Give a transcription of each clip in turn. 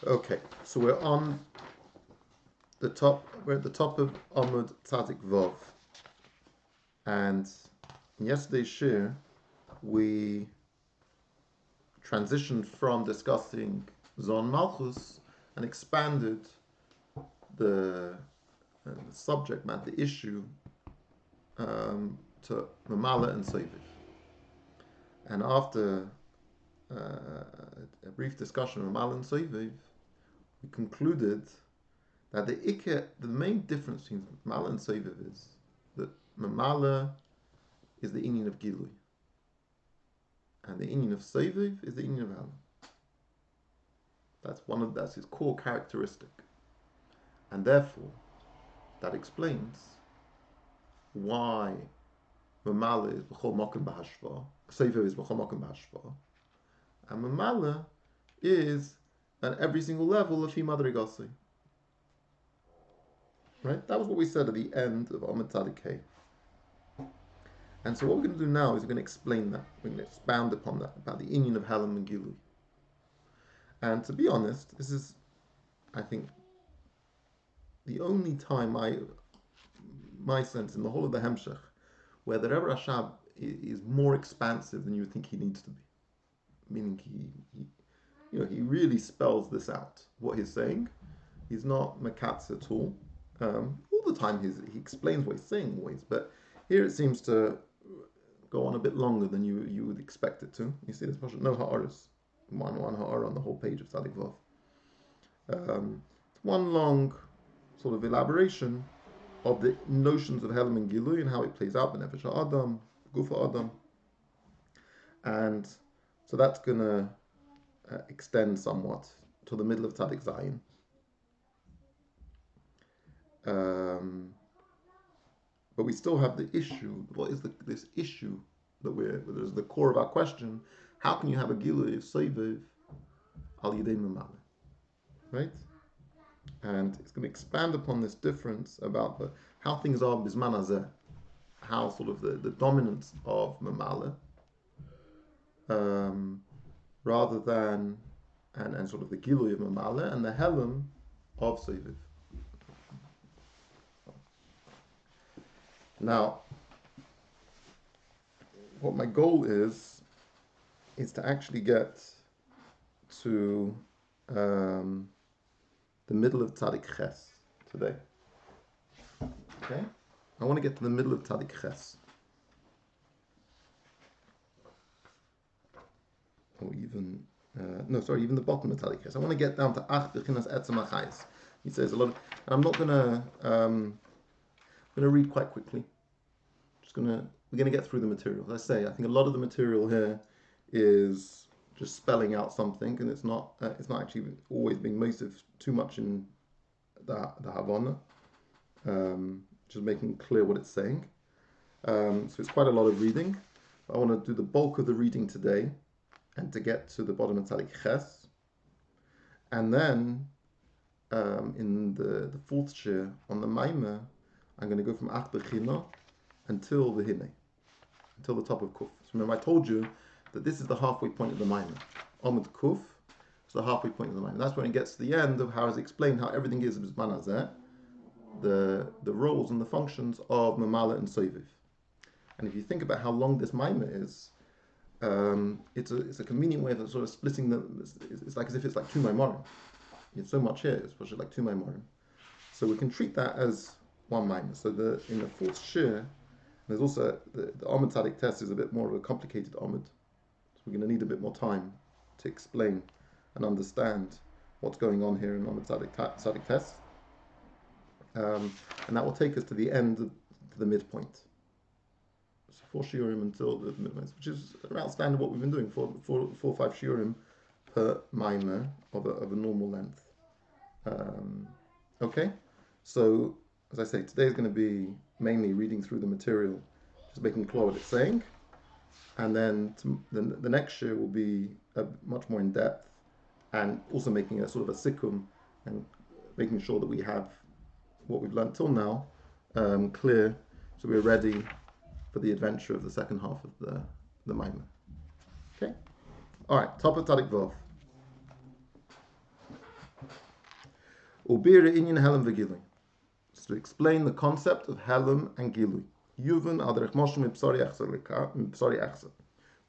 Okay, so we're on the top. We're at the top of Amud Tzadik Vov, and in yesterday's shir we transitioned from discussing Zon Malchus and expanded the subject matter, the issue, to Mamala and Soviv. And after a brief discussion of Mamala and Soviv, we concluded that the main difference between Mamala and Soviv is that Mamala is the inyan of Gilui, and the inyan of Soviv is the inyan of Alam. That's his core characteristic, and therefore that explains why Mamala is b'chol makom b'hashva, Soviv is b'chol makom b'hashva, and Mamala is at every single level of Himadrigasi. Right? That was what we said at the end of Amud Tzadik Hey. And so what we're going to do now is we're going to explain that. We're going to expound upon that, about the inyan of Halam and Gilui. And to be honest, this is, I think, the only time my sense in the whole of the hemshekh, where the Rebbe Rashab is more expansive than you would think he needs to be. Meaning he really spells this out, what he's saying. He's not makatz at all. All the time he explains what he's saying always, but here it seems to go on a bit longer than you would expect it to. You see, there's no ha'aris, one ha'ara on the whole page of Tzadik Vav. One long sort of elaboration of the notions of Helam and Gilui and how it plays out, B'nefesh ha'adam, Gufa Adam, and so that's going to extend somewhat to the middle of Tzadik Zayin. But we still have the issue. What is this issue that there's the core of our question? How can you have a Gilui of Soviv al Yidei Mamala? Right? And it's going to expand upon this difference about how things are Bizman Hazeh, how sort of the dominance of Mamala, rather than, and sort of the Gilui of Mamala and the Helam of Soviv. Now, what my goal is to actually get to the middle of Tzadik Ches today. Okay? I want to get to the middle of Tzadik Ches. Or even, even the bottom of Tzadik Ches. I want to get down to Ach B'chinas Etzem HaChayis. He says a lot. I'm not going to read quite quickly. We're going to get through the material. As I say, I think a lot of the material here is just spelling out something, and it's not actually always being motive too much in the Havana, just making clear what it's saying. So it's quite a lot of reading. I want to do the bulk of the reading today, and to get to the bottom of Tzadik Ches, and then in the fourth shir on the Maimah, I'm going to go from Ach B'china until the Hine, until the top of Kuf. So remember, I told you that this is the halfway point of the Maimah. Amud Kuf is the halfway point of the Maimah. That's when it gets to the end of how it's explained how everything is Bizman Hazeh, the roles and the functions of Mamala and Soviv. And if you think about how long this Maimah is, it's a convenient way of sort of splitting it's like as if it's like two Maimarim. It's so much here, it's like two Maimarim. So we can treat that as one Maimah. So in the fourth shir, there's also the Amud Tzadik test is a bit more of a complicated Amud. So we're going to need a bit more time to explain and understand what's going on here in Amud Tzadik test. And that will take us to the end, to the midpoint. So 4 shiurim until the midpoint, which is around standard what we've been doing, 4 or 5 shiurim per Maimah of a normal length. Okay? So, as I say, today is going to be mainly reading through the material, just making clear what it's saying, and then the next shir will be much more in depth, and also making a sort of a sikkum and making sure that we have what we've learned till now clear, so we're ready for the adventure of the second half of the Maimah. Okay? All right, top of Tzadik Vav. Ubira inyan helem v'gilui. To explain the concept of helem and gilui. Yuvin aderech moshe mipsari echsa. We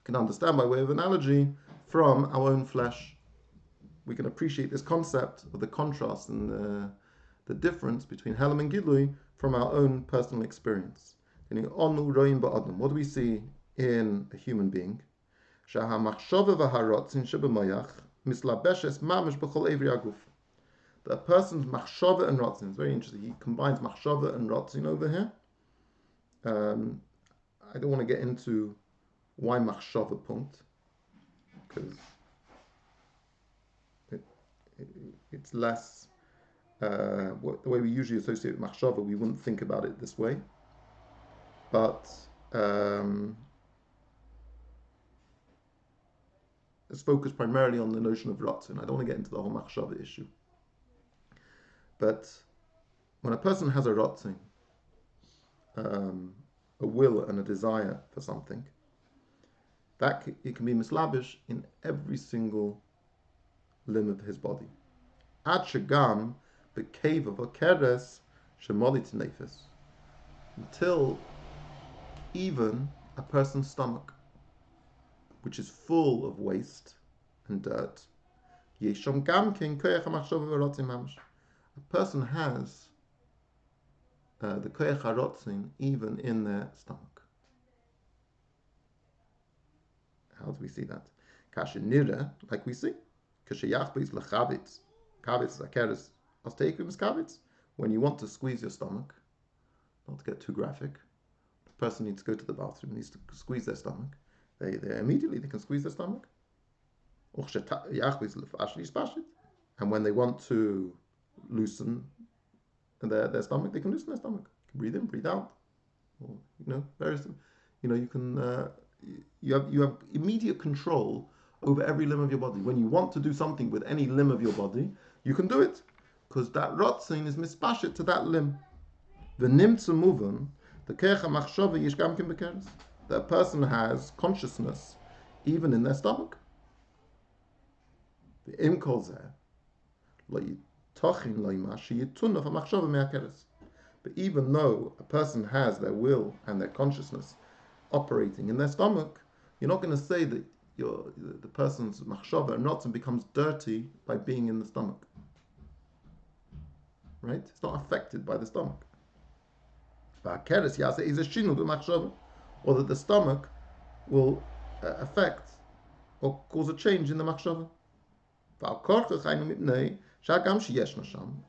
can understand by way of analogy from our own flesh. We can appreciate this concept of the contrast and the difference between helem and gilui from our own personal experience. What do we see in a human being? The person's machshava and rotzin. It's very interesting. He combines machshava and rotzin over here. I don't want to get into why machshava punkt, because it's less the way we usually associate with machshava. We wouldn't think about it this way, but let's focus primarily on the notion of rotzin. I don't want to get into the whole machshava issue. But when a person has a rotzin, a will and a desire for something, that it can be mislabish in every single limb of his body. Ad shagam b'keva v'keres shemolit nefes, until even a person's stomach, which is full of waste and dirt, yesham gam kin koyach hamachshava v'rotzin mamash. A person has the koyach harotzin even in their stomach. How do we see that? Kashe nira, like we see. Kashe yachbis lechavitz. Kavitz akeres ostekum is kavitz. When you want to squeeze your stomach, not to get too graphic, the person needs to go to the bathroom, needs to squeeze their stomach. They immediately can squeeze their stomach. And when they want to loosen their stomach, they can loosen their stomach. You can breathe in, breathe out. Or, various. You can. You have immediate control over every limb of your body. When you want to do something with any limb of your body, you can do it, because that rotzin is mispashit to that limb. The nimtza muvan, the kecha machshava yishgam kim bekeres. That person has consciousness even in their stomach. The im kol zeh lo yitochin lo yimash yitun of a machshava me'akeres. But even though a person has their will and their consciousness operating in their stomach, you're not going to say that the person's machshava and rotzin becomes dirty by being in the stomach. Right? It's not affected by the stomach. Or that the stomach will affect or cause a change in the machshava.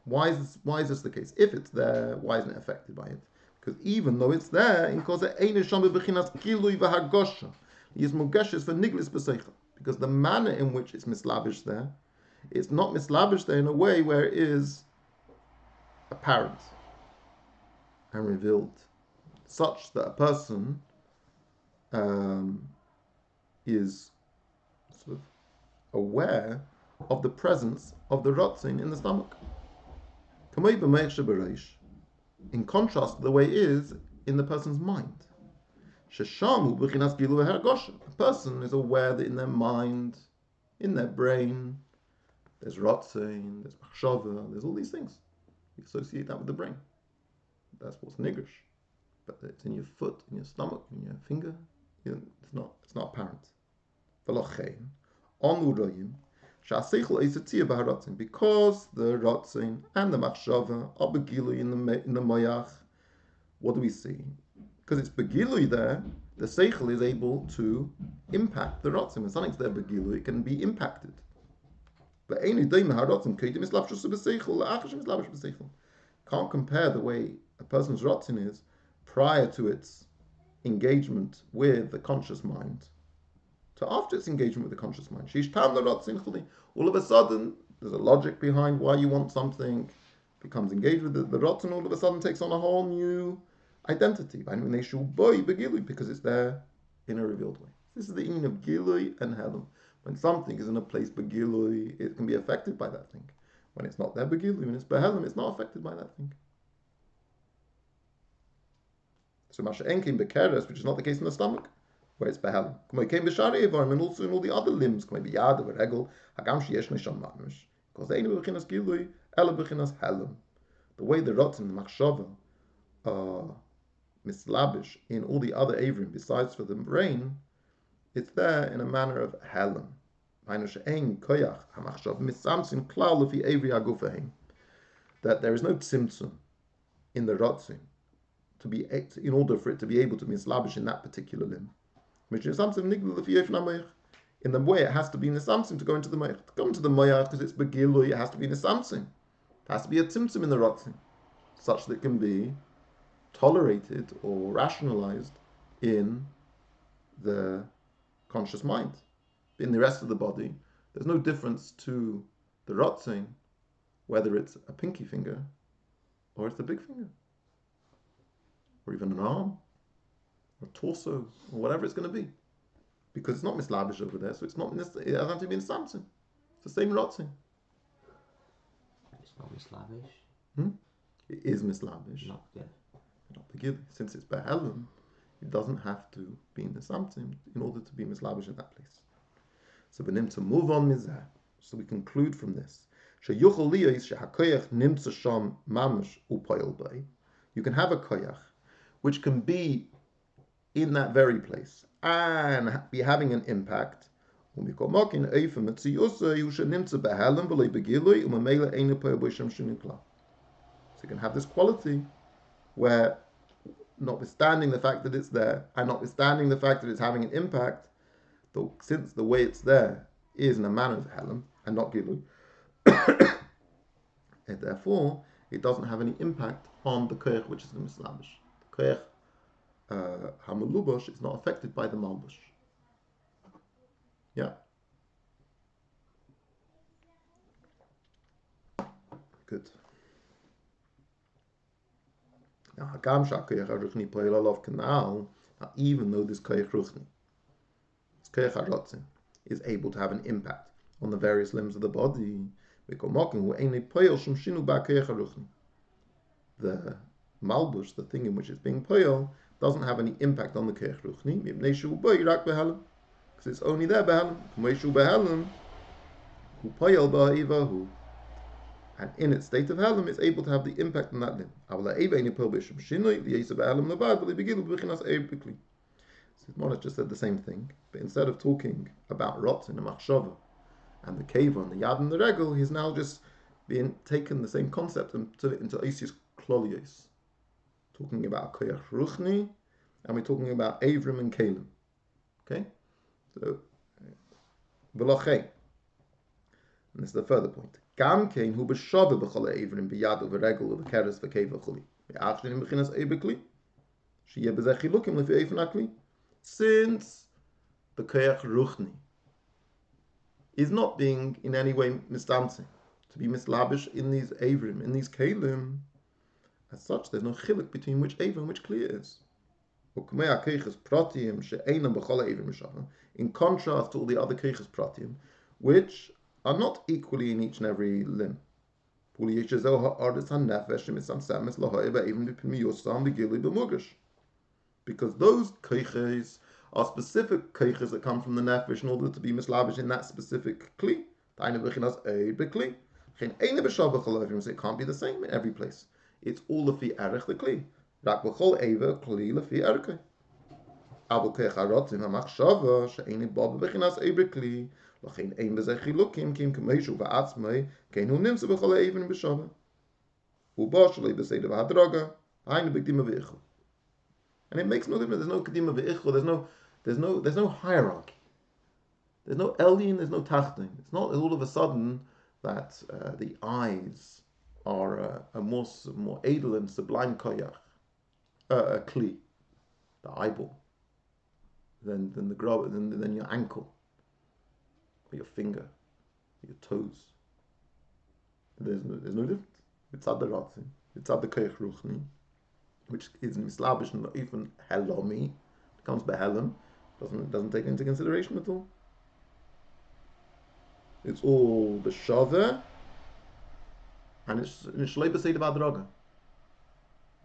Why is this the case? If it's there, why isn't it affected by it? Because even though it's there, because the manner in which it's mislabish there, it's not mislabish there in a way where it is apparent and revealed, such that a person is sort of aware of the presence of the rotzin in the stomach. In contrast to the way it is in the person's mind. A person is aware that in their mind, in their brain, there's rotzin, there's machshava, there's all these things. You associate that with the brain. That's what's nigrish. But it's in your foot, in your stomach, in your finger. It's not apparent. Because the rotzin and the machshava are begilui in the moyach. What do we see? Because it's begilui there, the seichel is able to impact the rotzin. When something's there begilui, it can be impacted. Can't compare the way a person's rotzin is prior to its engagement with the conscious mind to after its engagement with the conscious mind. All of a sudden, there's a logic behind why you want something, becomes engaged with the rotzin, all of a sudden takes on a whole new identity. Because it's there in a revealed way. This is the meaning of gilui and helem. When something is in a place begilui, it can be affected by that thing. When it's not there begilui, when it's behelem, it's not affected by that thing. So masha enkim bekeres, which is not the case in the stomach, where it's behelem. And also in all the other limbs, because Ela b'chinas helam. The way the rotzim, the machshava, are mislabish in all the other avrim besides for the brain, it's there in a manner of helam. That there is no tzimtzum in the rotzim to be in order for it to be able to be mislabish in that particular limb. In the way it has to be nisamsim to go into the moyach. To go into the moyach because it's begilui, it has to be nisamsim. It has to be a tzimtzum in the rotzim, such that it can be tolerated or rationalized in the conscious mind. In the rest of the body, there's no difference to the rotzim, whether it's a pinky finger or it's a big finger, or even an arm, or a torso, or whatever it's going to be. Because it's not mislabish over there, so it's not. It doesn't have to be nisamsim. It's the same rotzim. It's not mislabish. It is mislabish. Not good. Not begil. Since it's behelim, it doesn't have to be in the samtim in order to be mislabish in that place. So we need to move on mizah. So we conclude from this. You can have a koyach which can be in that very place and be having an impact. So you can have this quality where, notwithstanding the fact that it's there, and notwithstanding the fact that it's having an impact, though, since the way it's there is in a manner of helam and not gilui, and therefore it doesn't have any impact on the koyach which is the mislabish. The koyach hamalubosh is not affected by the malbush. Yeah. Good. Now, even though this koyach ruchni, this koyach harotzin, is able to have an impact on the various limbs of the body, the malbush, the thing in which it's being poyel, doesn't have any impact on the koyach ruchni, because it's only there behalim, and in its state of helam, it's able to have the impact on that limb. So Monash just said the same thing, but instead of talking about rotzin and machshava and the keva and the yad and the regel, he's now just being taken the same concept and put it into oisius klolios, talking about koyach ruchni, and we're talking about avrim and kalim. Okay, so v'lachay, and this is the further point. Gam kein hu b'shava b'chol avrim b'yad u'v'regel u'v'keres v'keva chuli v'achshin b'chinas ebekli sheyeh b'zeh chilukim lefi eifin akli. Since the koyach ruchni is not being in any way misdancing, to be mislabish in these avrim, in these kalim, as such, there's no chiluk between which avrim and which kli it is. In contrast to all the other koyches pratim, which are not equally in each and every limb. Because those koyches are specific koyches that come from the nefesh in order to be mislabish in that specific kli. So it can't be the same in every place. It's all lefi erech the kli. Rak b'chol eva kli lefi erech. Abel koyach harotzim hamachshava she'eni bob b'chinas eva kli l'chein ein b'zeh chilukim kim k'meishu v'atzmei kein hu nimsa b'chol even b'shava. Uba shalei b'seidav hadraga hainu b'kdima v'ichel. And it makes no difference. There's no kedima v'ichel. There's no hierarchy. There's no elyon. There's no tachtin. It's not all of a sudden that the eyes are a more edel and sublime koyach, a kli, the eyeball, than the grub, than your ankle, or your finger, your toes. There's no difference. It's ad the ratzin. It's ad the koyach ruchni, which is mislabish and not even helomi. It comes by helam, doesn't take into consideration at all. It's all the shava, and it's shlei b'seid b'adraga,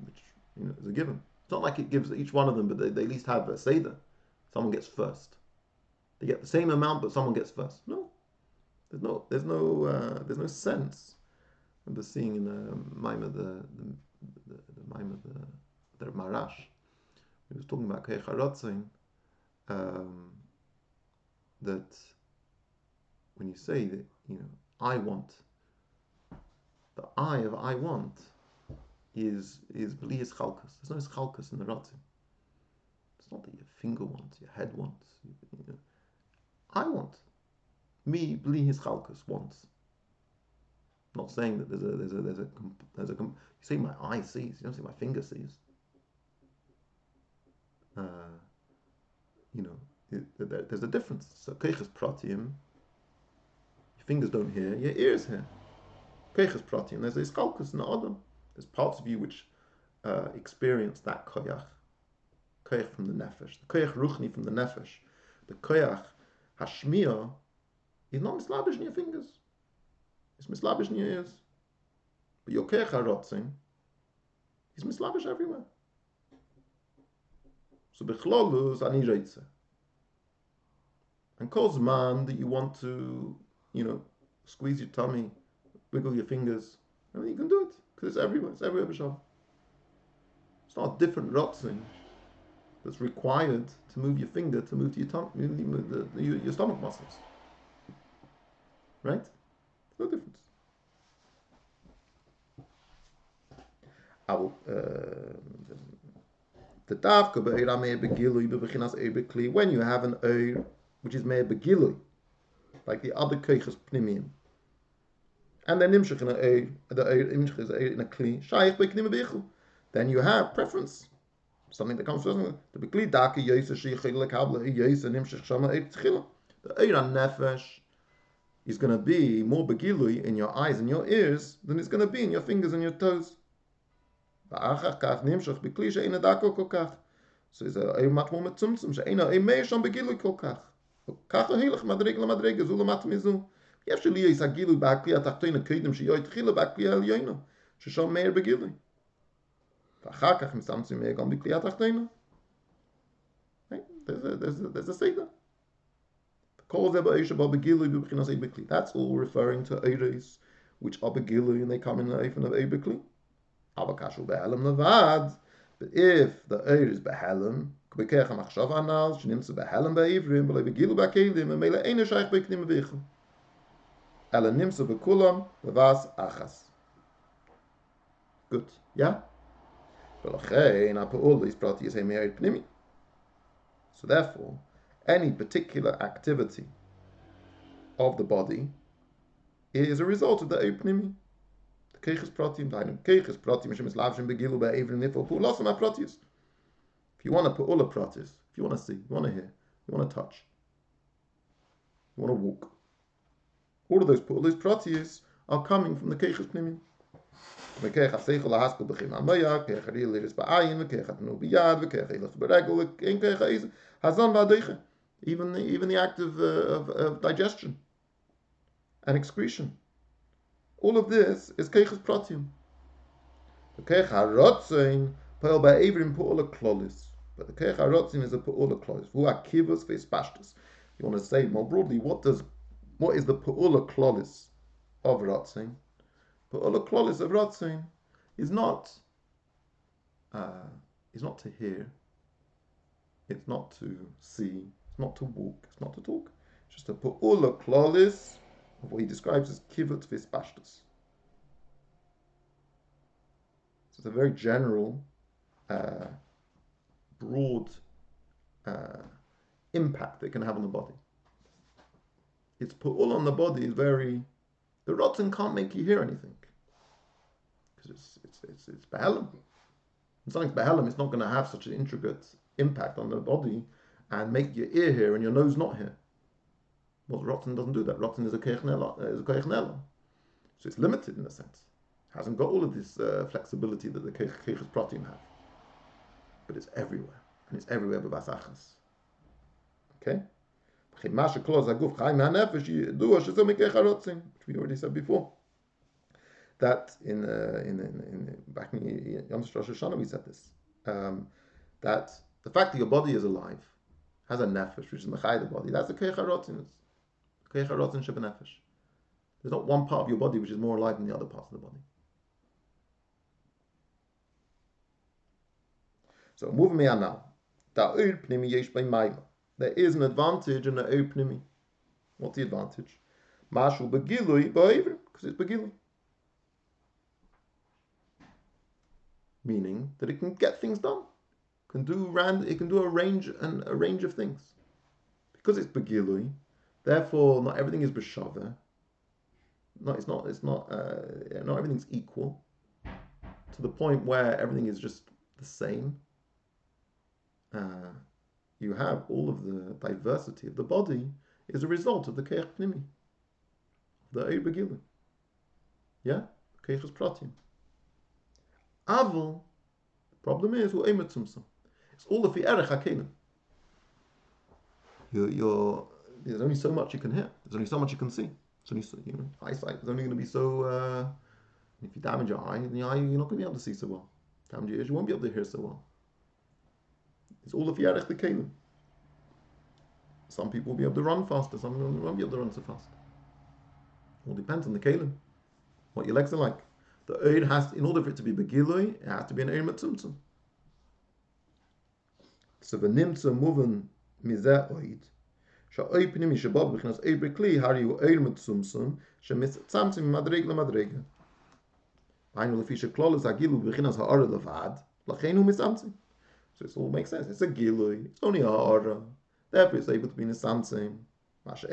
which is a given. It's not like it gives each one of them, but they at least have a seder. Someone gets first. They get the same amount, but someone gets first. No, there's no sense remember seeing in the Maim of the Maim of the Marash, he was talking about Keich HaRotzin, that when you say that, I want, the I of I want is bli chalkus. There's no chalkus in the Rotzin. It's not that your finger wants, your head wants. I want. Me bli chalkus wants. I'm not saying that there's a you say my eye sees, you don't say my finger sees. There's a difference. So keiches pratium, your fingers don't hear, your ears hear. Keiches pratium, there's a chalkus in the adam. There's parts of you which experience that koyach from the nefesh, the koyach ruchni from the nefesh. The koyach hashmiya is not mislabish in your fingers. It's mislabish in your ears. But your koyach harotzin is mislabish everywhere. So bechlolus ani reitze. And cause man that you want to, squeeze your tummy, wiggle your fingers, you can do it because it's everywhere. It's everywhere b'shav. It's not a different rotzin that's required to move your finger to move to your tongue, your stomach muscles. Right? No difference. When you have an eir which is made begilui, like the other keiches pnimiyim, and then hemshekh in a eir, the hemshekh is in a kli, shaykh be'knim beichel, then you have preference, something that comes first. The bekli daki yisa sheichel lekabla yisa hemshekh shama eir tchila. The eir an nefesh is going to be more begilui in your eyes and your ears than it's going to be in your fingers and your toes. So it's a much more mitzumtzum. She'ena a meisham begilui kolkach. Kach hilach madreg lamadreg zul matmizu. Yesh li yis agilui ba'kli atachtoin kedim sheyoy tchila ba'kli elyono. Shesham meir begilui. V'achar kach misamtzim meir gam b'kli atachtoin. There's a seder. That's all referring to eiris which are begilui and they come in the eifin of eibekli. But if the eir is behalem, good, yeah? So therefore, any particular activity of the body is a result of the eir pnimi. If you want to put all the pratis, if you want to see, you want to hear, you want to touch, you want to walk, all of those pratis are coming from the keiches pnimim. Even the act of digestion and excretion. All of this is keiches pratium. The keich harotzin poel ba'evrim po'ola klolis, but the keich harotzin is a po'ola klolis. Who are kivus ve'spashtus. You want to say more broadly, what is the po'ola klolis of rotzin? Po'ola klolis of rotzin is not to hear, it's not to see, it's not to walk, it's not to talk. It's just a po'ola klolis of what he describes as kivut v'spashtus. So it's a very general, broad impact that it can have on the body. Its pu'ul on the body is very. The rotzen can't make you hear anything because it's behalem. When something's behalem, it's not going to have such an intricate impact on the body and make your ear hear and your nose not hear. Well, rotten doesn't do that. Rotten is a keich nela. So it's limited in a sense. It hasn't got all of this flexibility that the keiches pratim have. But it's everywhere. And it's everywhere b'basachas. Okay? Which we already said before. That in back in Rosh Hashanah we said this. That the fact that your body is alive, has a nefesh, which is mechai the body, that's the keich harotzin. Keich harotzin shebenefesh. There's not one part of your body which is more alive than the other parts of the body. So moving me on now. There is an advantage in the Oir Pnimi. What's the advantage? Mashul begilui ba'ivrim, because it's begilui. Meaning that it can get things done. It can do a range of things. Because it's begilui, therefore not everything is b'shaveh. Not everything's equal to the point where everything is just the same. You have all of the diversity of the body is a result of the keich pnimi, the Oir begilui. Yeah, keichus pratim. Aval, the problem is it's all of the erech hakelim. There's only so much you can hear. There's only so much you can see. It's only eyesight is only going to be so. If you damage your eye, you're not going to be able to see so well. Damage your ears, you won't be able to hear so well. It's all of the erech hakelim. Some people will be able to run faster. Some people won't be able to run so fast. All depends on the kelim, what your legs are like. The Oir has, in order for it to be begilui, it has to be an Oir metzumtzum. So v'nimtza muven mizeh oid, sha'oy pnimi shebab b'chinas Oir bekli hari Oir metzumtzum shemitzamtzim madreg lemadrega. V'hainu lefi sheklol es hagilu b'chinas ha'ara levad l'cheinu mitzamtzim. So it all makes sense. It's a gilui. It's only a ha'ara. Therefore, it's able to be nisamtzim. But the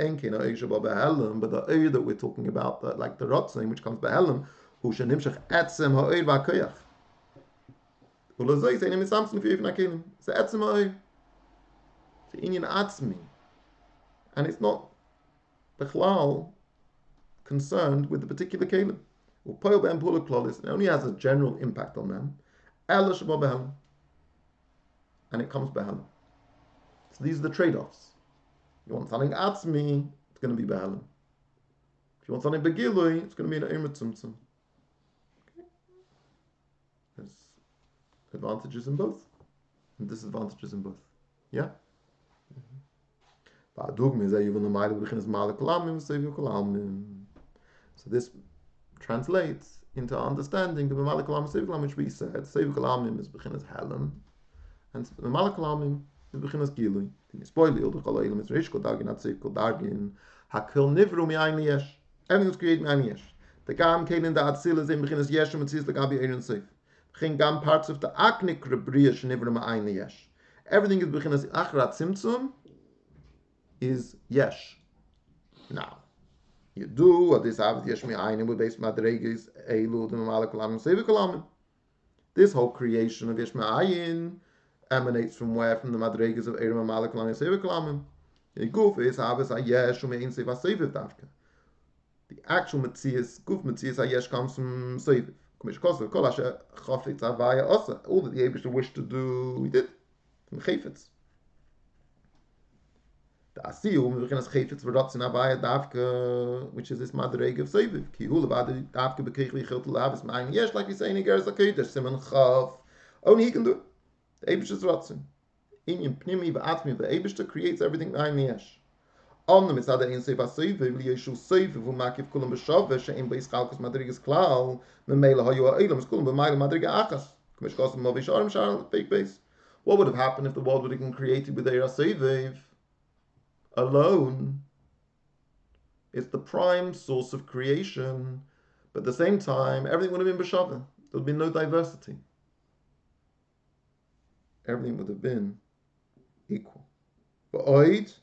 Oir that we're talking about, like the rotzim, which comes behelim, hu shenimshech etzem ha'oir v'hakoyach. Ulazoi saying mitzamtzim for even hakelim. It's etzem ha'oir. It's inyan atzmi, and it's not bechlal concerned with the particular kelim. Upoil be'em pula klolis. It only has a general impact on them. Ela sheba behelim, and it comes behelim. So these are the trade-offs. You want something atzmi, it's going to be behelim. If you want something begilui, it's going to be an Oir metzumtzum. Okay. There's advantages in both, and disadvantages in both. Yeah? So this translates into understanding the B'malek Olam Seivuk which we said. Seivuk Olamim is b'chinas Helam, and the B'malek Olamim is b'chinas Gilui. Everything was created me'ayin yesh. The gam kein da atzil is in b'chinas yesh and mitzis l'gabi Eirin Seif. B'chin gam parts of the aknik rebriya shenivra me'ayin yesh. Everything is b'chinas achrat simtzum is yesh. Now, you do what this happens yesh me'ayin with base madregis eilu the B'malek Olamim Seivuk Olamim. This whole creation of yesh me'ayin emanates from where? From the madregas of Eirim Malak Lan Seivuk Olamim. The guf is havas hayesh umein seif haseviv davka. The actual metzias, guf metzias hayesh comes from seviv. Kumish kosev kol asher chafetz havaya osa. All that the Eibishter wished to do, he did. From chafetz. The asiyu mevichinas chafetz v'rotzin havaya davka, which is this madrega of seviv. Ki hu levadi davka b'keichli chiltu lahavas ma'ayin yesh, like we say in Igeres HaKodesh, Siman Chav. Only he can do it. The Eibishter's Ratzin. Inyan Pnimi v'Atmi, the Eibishter creates everything behind Yesh. On the Mitzad Ein Seif HaSeiv, V'Yeshu Seif, V'Makiv Kulam B'Shaveh, She'en Beis Chalkos Madrigas Klal, Memela Hayu Ha'elam, Kulam B'Mayla Madriga Achas, Kumish Kosim Movish Arim Shar, fake base. What would have happened if the world would have been created with Eir HaSeiv alone? It's the prime source of creation, but at the same time, everything would have been B'Shaveh. There would have been no diversity. Everything would have been equal. But oid,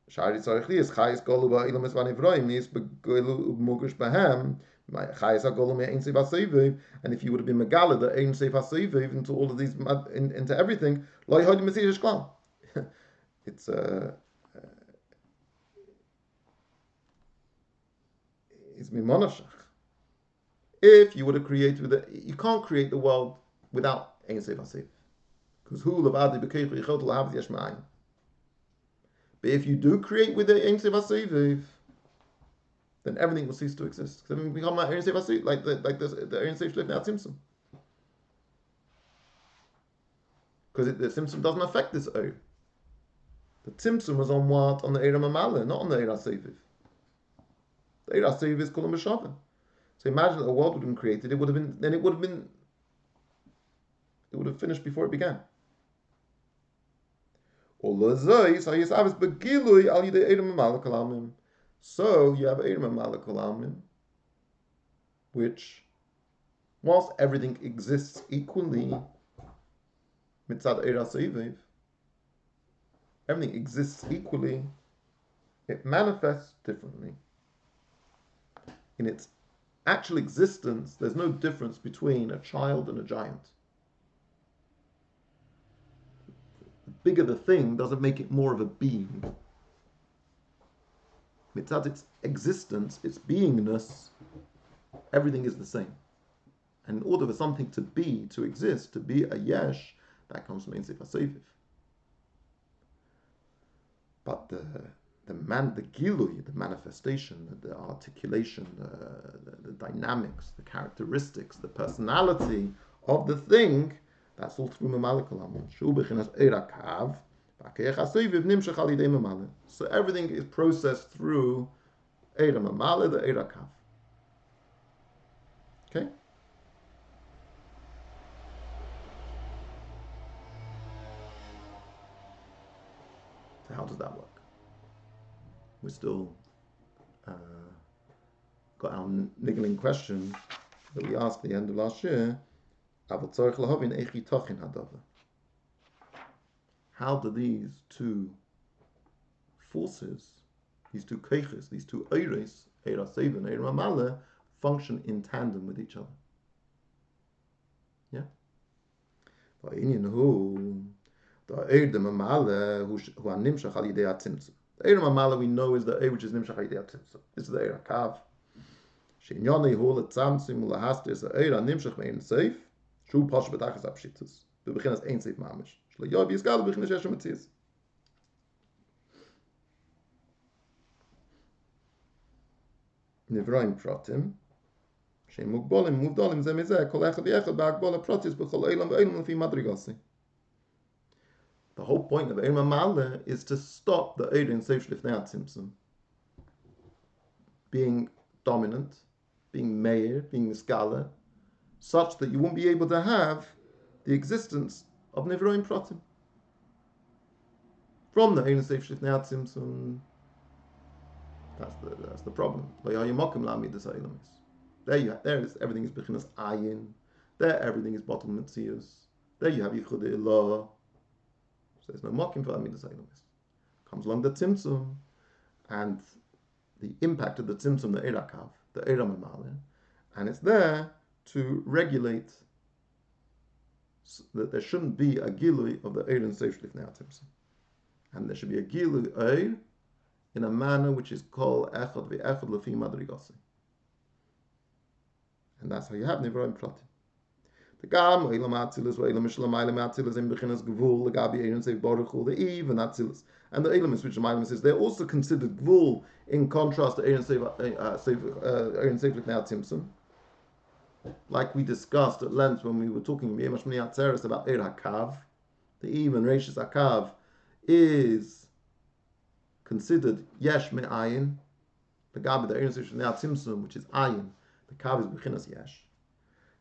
shari tzarich li is chayis golu ba'ilam es vanivroim is begolu mugush bahem chayis hagolu me'ein seif haseviv, and if you would have been megala the ein seif haseviv into all of these into everything lo yehodi mesish klal. It's mimonashach. If you would have created you can't create the world without ein seif haseviv. Because but if you do create with the Ein Seif HaSeiv, then everything will cease to exist. Because everything become like Ein Seif HaSeiv, like the Ein Seif Shleif now Tzimtzum. Because the Tzimtzum doesn't affect this Oir. The Tzimtzum was on what? On the Eir HaMamala, not on the Eir HaSeiv. The Eir HaSeiv is Kulam B'Shavim. So imagine that a world would have been created, it would have finished before it began. So you have Eirim Malak Olamim, which, whilst everything exists equally, mitzad Eir HaSeiv, everything exists equally, it manifests differently. In its actual existence, there's no difference between a child and a giant. The bigger the thing doesn't make it more of a being. Mitzad its existence, its beingness, everything is the same. And in order for something to be, to exist, to be a yesh, that comes from Ein Sof HaSeiv. But the gilui, the manifestation, the articulation, the dynamics, the characteristics, the personality of the thing, that's all through Mamalik Olamim. Shu b'chinas Eir HaKav, v'Keich HaSeiv nimshech al yidei Mamalik. So everything is processed through Eir HaMamalik, the Eir HaKav. Okay? So how does that work? We're still got our niggling question that we asked at the end of last year. How do these two forces, these two keiches, these two eires, Eir HaSeiv and Eir HaMamalik, function in tandem with each other? Yeah? The Eir HaMamalik we know is the Eir which is nimshach al yidei hatzimtzum. This is the Eir HaKav. She'inyanei hu letzamtzim ulahastir is the Eir HaNimshach me'Ein Sof. Shu pash b'tachas ha'pshitus. B'bechinas Ein Sof mamish. Shlo yoy b'yiskal b'bechinas yesh ha'metzias. Nivroim pratim. She'im mugbolim muvdolim zeh mizeh. Kol echad v'echad ba'agbola pratis b'chol eilam v'eilam l'fi madrigasi. The whole point of Eir HaMamalik is to stop the Eir Ein Sof Shlifnei HaTzimtzum being dominant, being meir, being miskala, such that you won't be able to have the existence of Nivroim Pratim. From the Eir Ein Sof Shlifnei HaTzimtzum, that's the problem. There is everything is Bechinas Ayin. There everything is bottom Metzius. There you have Yichud Ilah. There's no mocking for Amidas Eilamis. Comes along the Tzimtzum, and the impact of the Tzimtzum, the Eir HaKav, the Eir HaMamalik, and it's there to regulate so that there shouldn't be a gilui of the Eir Ein Sof Shlifnei HaTzimtzum, and there should be a gilui Eir in a manner which is called Echad v'Echad Lefi Madrigasi, and that's how you have Nivroim Pratim. The Gam, Eilam Atzilus, Eilam Mishlamaylam Atzilus, in Bechinas Gvul, the Gabi Ein Sof Baruch Hu, the Eve and Atzilus. And the Eilamis, which the Mailam says, they're also considered Gvul in contrast to Ein Sof Lifnei HaTzimtzum. Like we discussed at length when we were talking about Eir HaKav. The Eve and Reishis HaKav is considered Yesh Me'ayin. The Gabi, the Ein Sof Lifnei HaTzimtzum, which is Ayin. The Kav is Bechinas Yesh.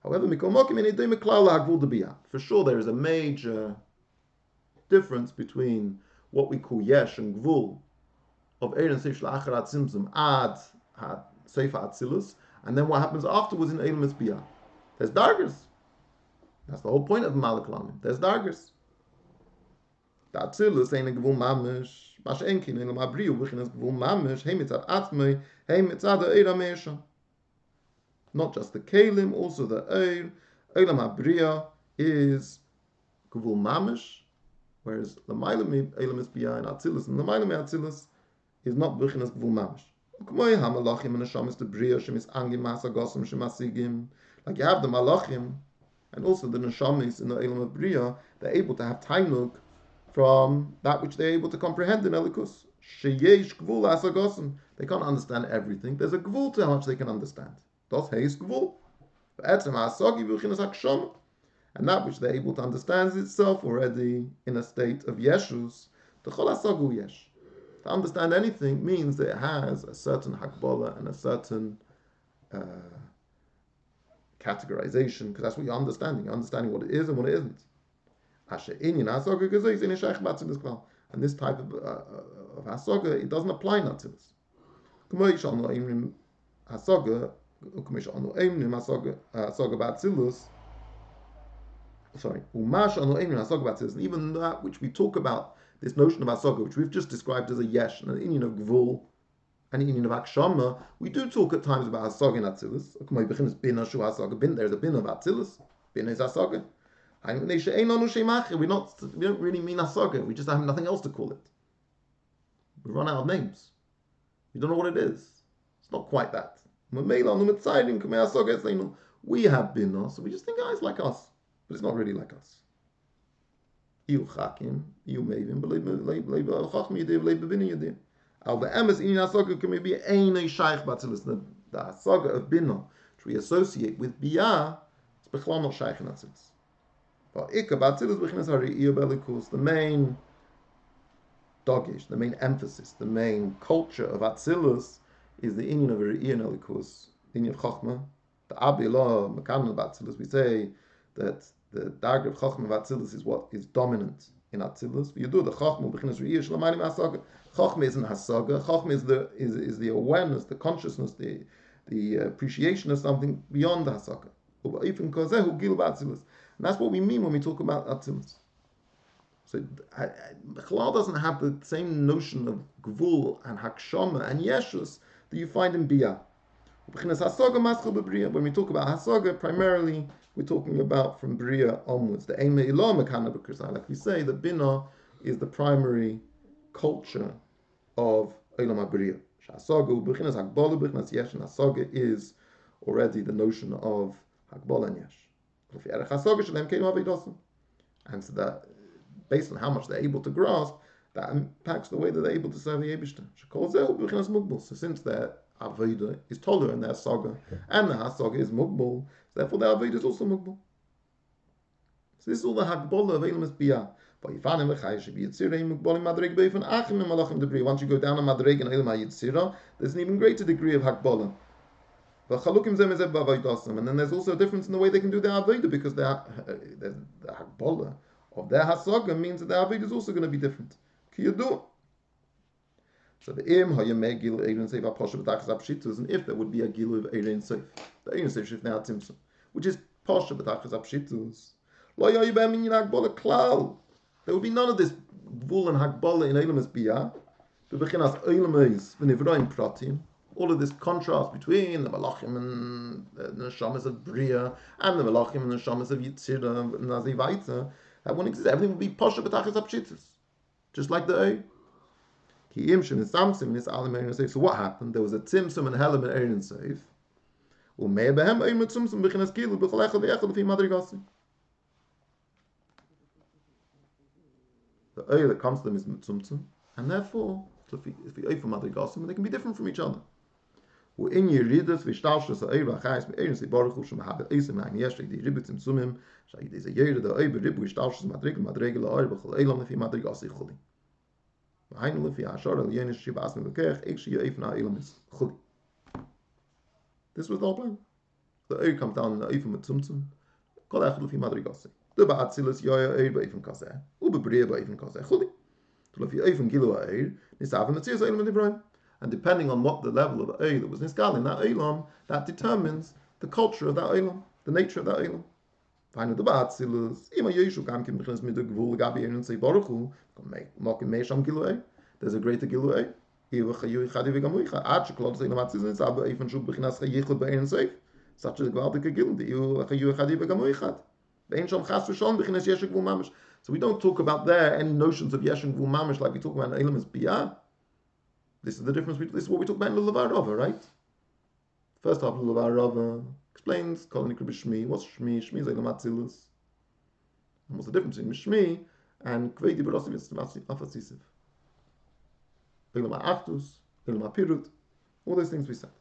However, for sure there is a major difference between what we call Yesh and Gvul of Eir Ein Sof Shlachar HaTzimtzum ad Sefer Atzilus, and then what happens afterwards in Eilam Biyah. There's dargers. That's the whole point of Malak Lamim. There's dargers. The Atzilus ain't a Gvul Mamish, Mash Enkin, Eilam Abriyu, Bechinas Gvul Mamish, Hey Mitzad Atzmei, Hey Mitzad Eir HaMeisha. Not just the Kalim, also the Eir. Eilam HaBriya is Gvul Mamish, whereas L'maylam Eilam Biyah and Atzilus, and L'maylam Atzilus is not Bechinas Gvul Mamish. Like you have the Malachim, and also the Neshamis in the Eilam HaBriya, they're able to have Tainuk from that which they're able to comprehend in Elikus. Sheyesh Gvul Asagosim. They can't understand everything. There's a Gvul to how much they can understand. Das heißt Gvul. And that which they're able to understand is itself already in a state of Yeshus. The Chol HaSagu Yesh. To understand anything means that it has a certain hakbala and a certain categorization, because that's what you're understanding. You're understanding what it is and what it isn't. And this type of hasaga, it doesn't apply in Atzilus. Sorry, even that which we talk about, this notion of hasaga, which we've just described as a yesh and an inyan of gvul and an inyan of akshama, we do talk at times about hasaga in Atzilus. There's a bin of Atzilus. Bin is hasaga. We don't really mean hasaga. We just have nothing else to call it. We run out of names. We don't know what it is. It's not quite that. We have bina, so we just think, it's like us. But it's not really like us. The hasaga of bina, which we associate with biyah, it's bechlal not shaykh in Atzilus. But the main dogish, the main emphasis, the main culture of Atzilus is the inyan of Re'iyah Elikus, the inyan of Chochmah. The Abilah, Mekam of Atzilus, we say that the Darg of Chochmah of Atzilus is what is dominant in Atzilus. You do the Chochmah, Bechinas Re'iyah, Shalamanim Hasaga. Chochmah isn't Hasaga. Chochmah is the awareness, the consciousness, the appreciation of something beyond the Hasaga. And that's what we mean when we talk about Atzilus. So Chalal doesn't have the same notion of Gvul and Hakshama and Yeshus that you find in Biyah. When we talk about Hasaga, primarily we're talking about from Bria onwards. The Eimei Ilah Mekana B'Krisai. Like we say, the Bina is the primary culture of Eilam HaBriya. Hasaga, B'chinas Hakbala, B'chinas Yesh, and Hasaga is already the notion of Hakbala and Yesh. And so that, based on how much they're able to grasp, that impacts the way that they're able to serve the Eibishter. So since their Avodah is Toler and their Saga, and the Hasaga is Mugbal, therefore their Avodah is also Mugbal. So this is all the Hakbala of Eilam Biyah. Once you go down on Madreg and Eilam HaYitzirah, there's an even greater degree of Hakbala. And then there's also a difference in the way they can do their Avodah, because the Hakbala of their Hasaga means that their Avodah is also going to be different. So the Im Hayameh Gil Eirin Seif Aposha B'Tachas Apshitus, and if there would be a Gil of Eirin Seif, the Eirin Seif Shif Now Timson, which is Posha B'Tachas Apshitus, Lo Yoyibem in Hakbala Klal. There would be none of this Vul and Hakbala in Eilam Biyah, but Bechinas Eilam Eis V'Nivroim Pratim. All of this contrast between the Malachim and the Neshamas of Bria and the Malachim and the Neshamas of Yitzira and Nazivaita, that wouldn't exist. Everything would be Posha B'Tachas Apshitus, just like the Ei. So what happened? There was a Tzimtzum and Helam and Eirin Seif. The Ei that comes to them is Tzimtzum, and therefore, if we Ei from Madrigasim, they can be different from each other. In Yeridas, Vishtalshus, Eira, Chais, Eirin Seif, Baruch Hu, Shemahab, Eisim, Haim Yeshrik, the Ribbit Tzimtzumim, Shahid is a Yerida, the Ei, Ribbu, Vishtalshus, Madrig, Madrig, La Eir, Bechol, Eilam, if he Madrigasi Chuli. This was the whole plan. The Eir comes down in the Eifim with Tzumtzum. Kol Echad Lefi Madrigasi. The Ba'atzilas Yoya Eir Ba'Eifim Kaseh. Ube B'Riya Ba'Eifim Kaseh. Chuli. To Lefi Eifim Gilu Eir. Nisavim Metzias Eilam Nivroim. And depending on what the level of Eir that was Niskal in that Eilam, that determines the culture of that Eilam, the nature of that Eilam. Find the Ba'atzilas. Ima Yeshu Gam Kim B'Chinas Midu Gvul Gabi Eirin Sei Baruch Hu. There's a greater Gilu'eh. Such as a Gvaldik Gil. So we don't talk about there any notions of Yesh and Gvul Mamish like we talk about in Eilam Biyah. This is the difference. This is what we talk about in Lulavar Rava, right? First half of Lulavar Rava explains Kol Nikra B'Shmi. What's Shmi? Shmi is Eilam Atzilus. And what's the difference between Shmi and Kvedi B'Rosiv Afatzisiv? Eilam HaAchdus, Eilam HaPirut, all those things we said.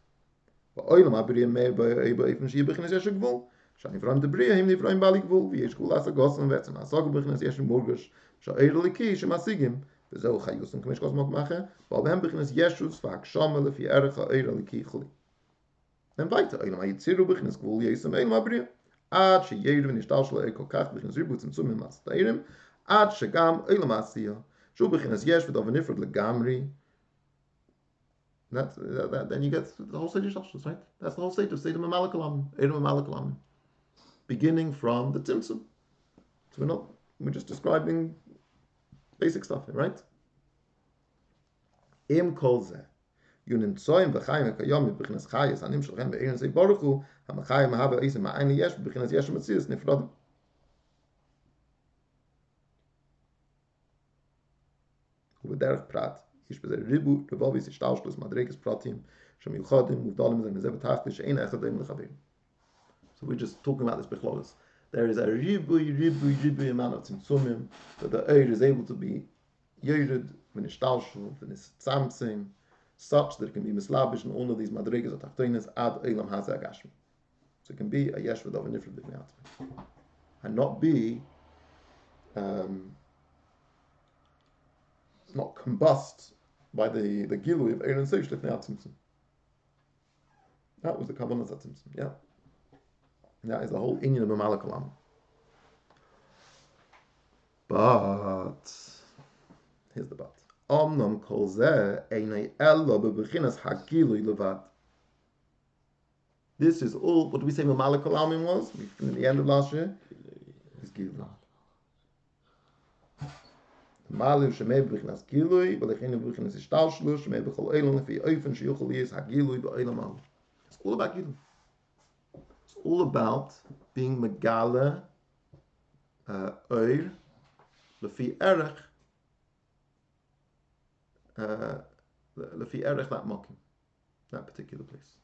But Eilam HaBriya Meir B'Eifim Shiyah B'Chinas Yesh Gvul, Shani V'Rayim Debriya Him Niv'Rayim Bali Gvul, V'Yesh Gvul Asa Gosam V'Etzem HaSaga B'Chinas Yesh Morgash, Sha'eir Liki Shem HaSigim, וזהו חיוסם כמש כל מקום אחר, אבל בהם בכנס ישוס והגשמה לפי ערך העיר le-Khol. Dann weiter, Eilam HaYitziru בכנס גבול יסם Eilam הבריא, עד שירא ונשתלשל העיר כל כך בכנס ריבוי צמצום ממעשת העירים, עד שגם Eilam העשייה, שהוא בכנס יש ודבר נפרד לגמרי. Then you get the whole stage of Shtalshlus, right? That's the whole stage of Seder Mamalek Olamim, Eilam Mamalek Olamim, beginning from the Tzimtzum. So we're just describing basic stuff here, right? Im kol zeh yunimtsoim v'chayim v'kayom b'chinas chayis anim shalchem be'erin zei baruch hu ha'machayim ha'haba eisem ha'ayni yesh b'chinas yesh ha'metzias nifradim. ובדרך פרט יש בזה ריבו רבוביס השתלשלוס מדרגס פרטים שמיוחדים מובדלים זה מזה בתחתית שאין אחד להם לחברים. So we're just talking about this bechlolis. There is a ribu amount of tzimtzumim that the eir is able to be yered when it's talshul, when it's tzamtzim, such that it can be mislabish in all of these madrigas or tachtoinas ad eilam hazeh agashmi. So it can be a yesh v'dav nifrad b'nei atzmi, and not be not combust by the gilui of eir and seish lifnei atzimtzum. That was the kavanah atzimtzum, yeah. That is the whole inyan of Mamalek Olam. But here's the but. Omnam kol zeh einay ella bebechinas hagilui levad. This is all. What do we say Mamalek Olamim was? From the end of last year. It's gilui. Malu shemei bebechinas gilui, belechinu bebechinas ishtalshlu, shemei bechol eilam lefi oifen sheyuchol yis hagilui be'eilam malu. It's all about gilui. All about being megala oir lefi erech that mokim, that particular place.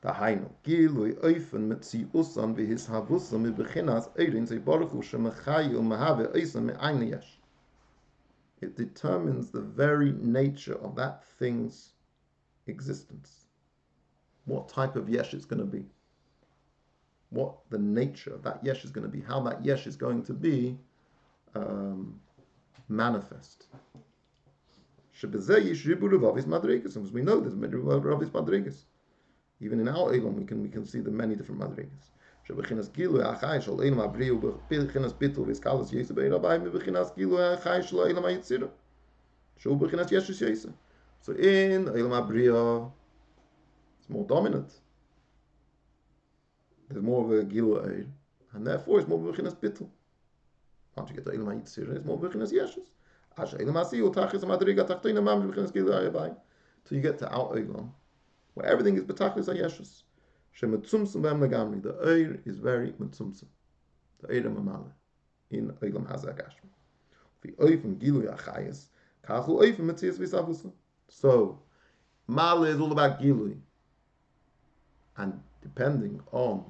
Dahainu gilui oifen metziusan v'his havusam mibechinas eirin zei baruch hu shemechayu mehave oisam me'ayne yesh. It determines the very nature of that thing's existence. What type of yesh it's going to be. What the nature of that yesh is going to be. How that yesh is going to be manifest. And as we know there's many Ravis Madrigas. Even in our Elam we can see the many different Madrigas. שבחינת גילוי החי של אילם הבריאה ובחינת ביטול ויסקלוס יסע בעיר הבאים ובחינת גילוי החי של אילם היצירה שהוא בחינת ישוס יסע. So in אילם הבריאה it's more dominant. There's more of a gilui and therefore it's more בחינת ביטול. Once you get to אילם היצירה it's more בחינת ישוס. אז אילם עשייה תחס המדרגה תחתונה ממש בחינת גילוי הבאים. So you get to out Elam where everything is betachlis hayeshus. The Eir is very metzumtzum. The Eir Mamale in Eilam Hazeh Agashmi. The Oifim Gilui Achayis, Kachu Oifim Metzias V'Savusa. So, Male is all about Gilui. And depending on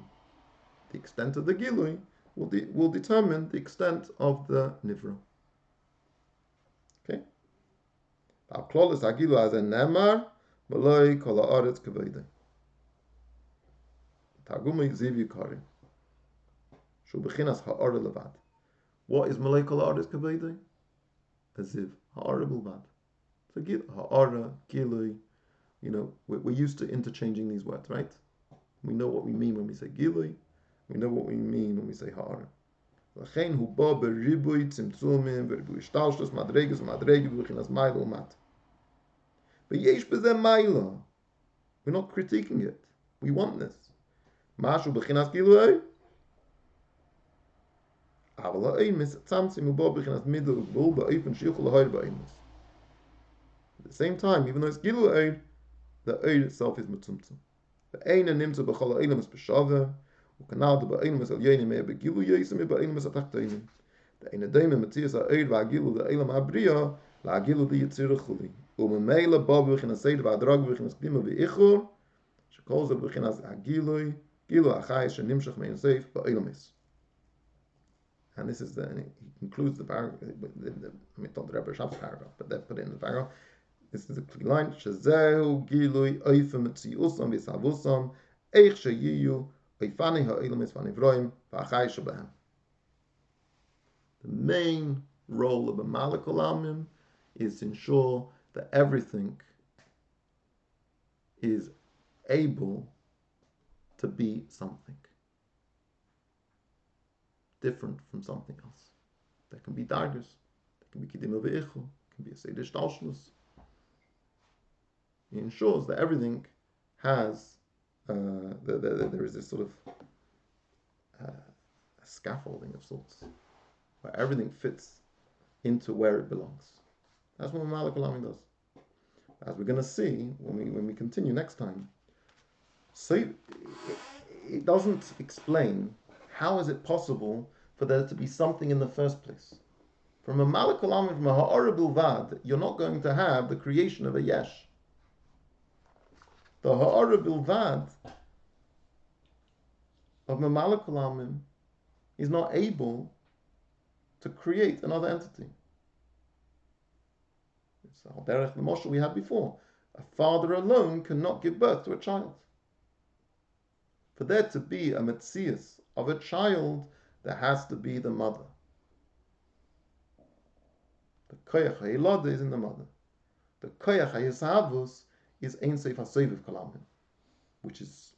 the extent of the Gilui, will determine the extent of the Nivra. Okay? Klolis HaGilui Hazen Nemar, V'loi Kol HaAretz Kavodei. Targumei Ziv Yikari. Shu bechinas ha'ara levad. What is Malay Kol HaAretz Kavodei? A Ziv. Ha'ara bilvad. So ha'ara, gilui, we're used to interchanging these words, right? We know what we mean when we say gilui. We know what we mean when we say ha'ara. L'chein hu ba beribui tzimtzumim beribui shtalshus madregas madregi bechinas mayla umat. V'yesh b'zeh mayla. We're not critiquing it. We want this. Mashu bechinas gilui. Avala eimis tzamtzim uba bechinas middle ugbul ba'ofen sheyuchol lahayr ba'eimis. At the same time, even though it's gilui, the eir itself is metzumtzum. The eina nimtza b'chol ha'eilam is b'shaveh. U'kanal de ba'eilam is al yeini mea begilu yeisim e ba'eilam is atachtoinim. The eina deime metzias ha'eir va'agilu the eilam ha'briya la'agilu the yitzira chuli. U'memela ba bechinas seid va'adrag bechinas klima v'ichur. Shekol ze bechinas ha'gilui. Gilu achai shenimshekh mein seif ba'eilamis. And this is he concludes the paragraph. Not the Rebbe Shab's paragraph, but they put it in the paragraph. This is the line: Shezehu gilui oifem etziusam v'savusam Eich sheyiyu oifani ha'olam esvani vroim v'achai shebehem. The main role of a Malik Olamim is to ensure that everything is able to be something different from something else. There can be dargers, there can be kidim v'eichel, can be a seder shtalshlus. He ensures that everything has there is this sort of a scaffolding of sorts, where everything fits into where it belongs. That's what Malik Olamim does. As we're going to see when we continue next time, so it doesn't explain how is it possible for there to be something in the first place. From a Malik Olamim, from a Ha'ara Bilvad, you're not going to have the creation of a Yesh. The Ha'ara Bilvad of a Malik Olamim is not able to create another entity. It's the Derech the Moshe we had before. A father alone cannot give birth to a child. For there to be a metzias of a child, there has to be the mother. The koyach ha'ilada is in the mother. The koyach ha'yisavus is ein seif ha'soviv kalamim, which is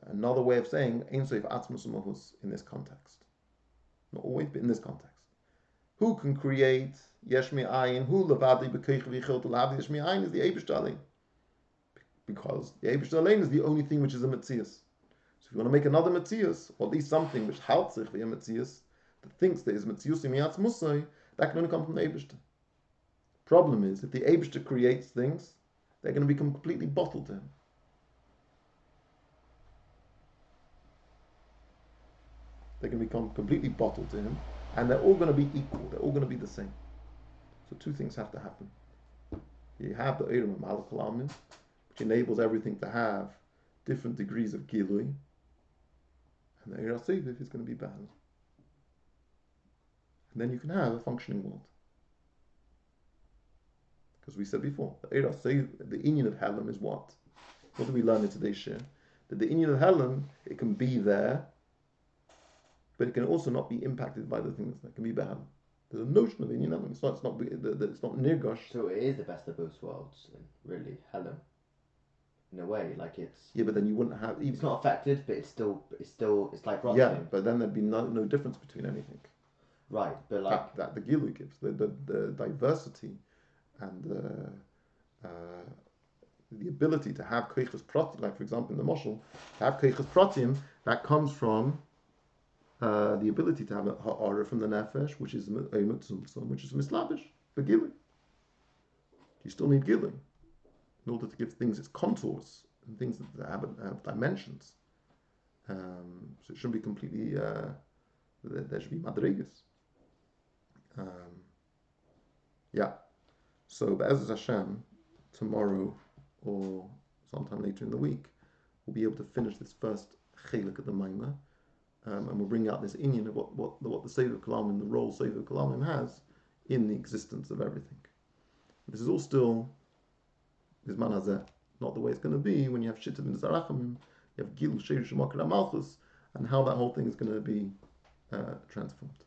another way of saying ein seif atzmus u'mahus in this context. Not always, but in this context. Who can create yesh me'ayin? Who levadi b'koyach v'yichot l'havdi yesh me'ayin is the Eibush Alein. Because the Eibush Alein is the only thing which is a metzias. So if you want to make another metzias, or at least something which helps sich v'yeh metzias, that thinks there is metzius imiatz musay, that can only come from the Eibush. Problem is, if the Eibush creates things, they're going to become completely bottled to him. They're going to become completely bottled to him, and they're all going to be equal. They're all going to be the same. So two things have to happen. You have the Eiram of Malik Olamim, which enables everything to have different degrees of Gilui, and the Eira Seviv is going to be Bahal. And then you can have a functioning world. Because we said before, the Eira Seviv, the Inyan of Helam is what? What do we learn in today's share? That the Inyan of Helam, it can be there, but it can also not be impacted by the things that can be Bahal. There's a notion of Inyan Helam. It's not Nirgosh. So it is the best of both worlds, really, Helam. In a way, like it's... Yeah, but then you wouldn't have... It's not affected, but it's like rotten. Yeah, but then there'd be no difference between anything. Right, but like... That the Gilu gives, the diversity and the ability to have Koiches Pratim, like for example in the Moshel, to have Koiches Pratim, that comes from the ability to have a Ha'ara from the Nefesh, which is which is Mislavish, the Gilu. You still need Gilu in order to give things its contours and things that have dimensions. So it shouldn't be completely, there should be madrigas. Yeah. So Be'ezus Hashem, tomorrow or sometime later in the week, we'll be able to finish this first chelik of the Maimah, and we'll bring out this inyan of what the Sefer Kalamim, the role Sefer Kalamim has in the existence of everything. This is all still Bizman Hazeh, not the way it's going to be when you have Shittim and Zarachamim, you have Gil, Sheir, Shemakar, Malchus, and how that whole thing is going to be transformed.